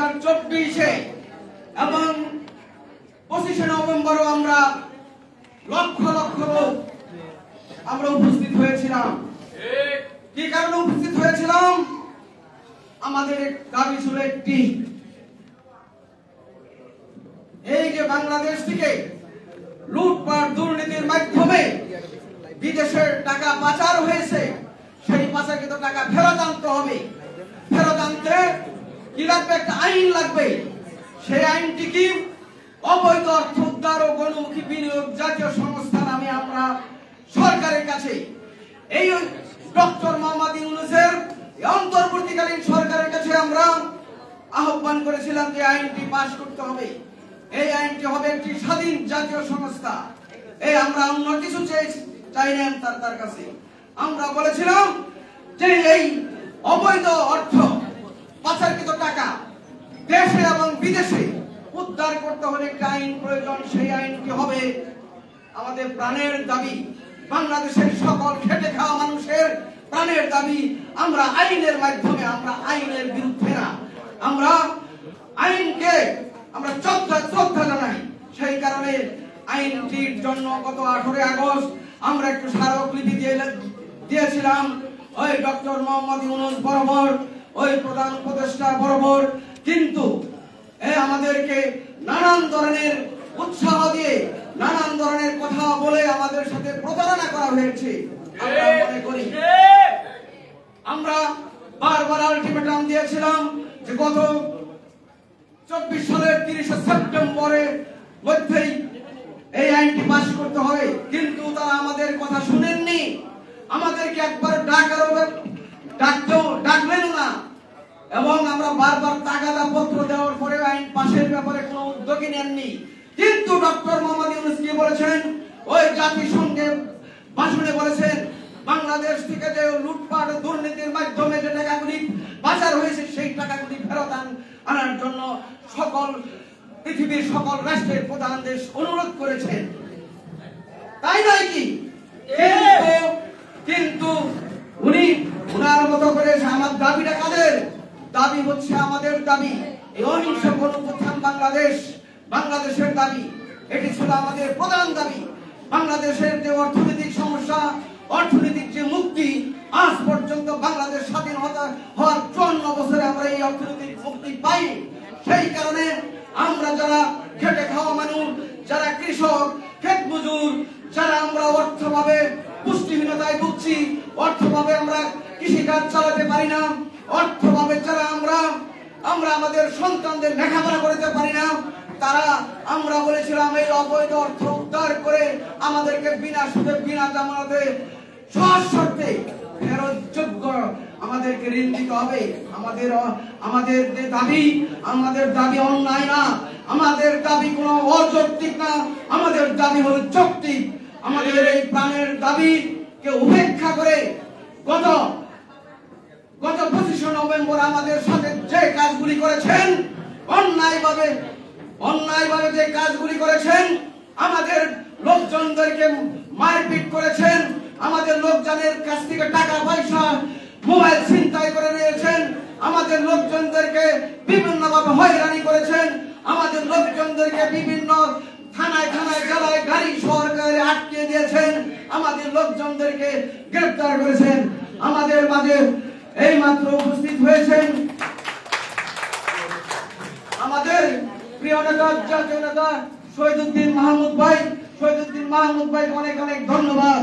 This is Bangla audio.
2024 এবং 25 নভেম্বরও আমরা লক্ষ লক্ষ লোক আমরা উপস্থিত হয়েছিলাম। কি কারণে উপস্থিত হয়েছিলাম? আমাদের দাবি ছিল একটি, এই যে বাংলাদেশ থেকে লুটপাট দুর্নীতির মাধ্যমে বিদেশের টাকা পাচার হয়েছে, সেই পাচারকৃত টাকা ফেরত আনতে হবে। ফেরত আনতে কি লাগবে? একটা আইন লাগবে। সেই আইনটি কি? অবৈধ অর্থ উদ্ধার ও গণমুখী বিনিয়োগ জাতীয় সংস্থা নামে আমরা সরকারের কাছে, এই ডক্টর মোহাম্মদ ইউনূসের অন্তর্বর্তীকালীন সরকারের কাছে আমরা আহ্বান করেছিলাম যে আইনটি পাশ করতে হবে। এই আইনটি হবে একটি স্বাধীন জাতীয় সংস্থা। এই আমরা অন্য কিছু চাই না তার কাছে। আমরা বলেছিলাম যে এই অবৈধ অর্থ পাচারকৃত টাকা দেশে এবং বিদেশে উদ্ধার করতে হলে একটা আইন প্রয়োজন। সেই আইনটি হবে আমাদের প্রাণের দাবি, বাংলাদেশের সকল খেটে খাওয়া মানুষের প্রাণের দাবি। আমরা আইনের মাধ্যমে, আমরা আইনের বিরুদ্ধে না, আমরা আইনকে আমরা শ্রদ্ধা জানাই। সেই কারণে আইনটির জন্য গত 18 আগস্ট আমরা একটু স্মারকলিপি দিয়েছিলাম ওই ডক্টর মোহাম্মদ ইউনূস বরাবর, ওই প্রধান উপদেষ্টা বরাবর। কিন্তু আমাদেরকে নানান ধরনের উৎসাহ দিয়ে, নানান ধরনের কথা বলে আমাদের সাথে প্রতারণা করা হয়েছে। আমরা মনে করি আমরা বারবার আলটিমেটাম দিয়েছিলাম যে গত 24 সালের 30 সেপ্টেম্বরের মধ্যেই এই আইনটি পাস করতে হবে, কিন্তু তারা আমাদের কথা শুনেননি। আমাদেরকে একবার ডাকলেন না, এবং আমরা বারবার তাগাদা পত্র দেওয়ার পরে আইন পাশের ব্যাপারে কোনো উদ্যোগই নেননি। কিন্তু ডক্টর মোহাম্মদ ইউনূস কি বলেছেন? ওই জাতিসংঘের ভাষণে বলেছেন বাংলাদেশ থেকে যে লুটপাট দুর্নীতির মাধ্যমে যে টাকাগুলি পাচার হয়েছে, সেই টাকাগুলি ফেরত আনার জন্য পৃথিবীর সকল রাষ্ট্রের প্রধান দেশ অনুরোধ করেছেন। তাই নয় কি? কিন্তু উনি ওনার মতো করে, আমার দাবিটা কাদের দাবি? হচ্ছে আমাদের দাবি। এই অহিংস গণপ্রথান বাংলাদেশের দাবি, এটি ছিল আমাদের প্রধান দাবি। বাংলাদেশের যে অর্থনৈতিক সমস্যা, অর্থনৈতিক যে মুক্তি, আজ পর্যন্ত বাংলাদেশ স্বাধীন হওয়ার 54 বছরে আমরা এই অর্থনৈতিক মুক্তি পাই। সেই কারণে আমরা যারা খেটে খাওয়া মানুষ, যারা কৃষক, ক্ষেত মজুর, যারা আমরা অর্থভাবে পুষ্টিহীনতায় ভুগছি, অর্থভাবে আমরা কৃষিকাজ চালাতে পারি না, অর্থভাবে যারা আমরা আমাদের সন্তানদের লেখাপড়া করতে পারি না, তারা আমরা বলেছিলাম এই অবৈধ অর্থ উদ্ধার করে আমাদেরকে বিনা সুদে, বিনা জামানতে, সহজ শর্তে ফেরতযোগ্য আমাদেরকে ঋণ দিতে হবে। আমাদের যে দাবি, আমাদের দাবি অন্যায় না, আমাদের দাবি কোনো অযৌক্তিক না, আমাদের দাবি হলো যৌক্তিক। আমাদের এই প্রাণের দাবিকে উপেক্ষা করে গত 25 নভেম্বর আমাদের সাথে যে কাজগুলি করেছেন, অন্যায়ভাবে যে কাজগুলি করেছেন, আমাদের লোকজনদেরকে মারপিট করেছেন, আমাদের লোকজনের কাছ থেকে টাকা পয়সা, মোবাইল ছিনতাই করে নিয়েছেন, আমাদের লোকজনদেরকে বিভিন্নভাবে হয়রানি করেছেন, আমাদের লোকজনদেরকে বিভিন্ন থানায় জেলায় গাড়ি সরকারে আটকে দিয়েছেন, আমাদের লোকজনদেরকে গ্রেফতার করেছেন। আমাদের মাঝে এই মাত্র উপস্থিত হয়েছেন আমাদের প্রিয় নেতা, জাতীয় নেতা শহীদুদ্দিন মাহমুদ ভাই। শহীদুদ্দিন মাহমুদ ভাই অনেক অনেক ধন্যবাদ।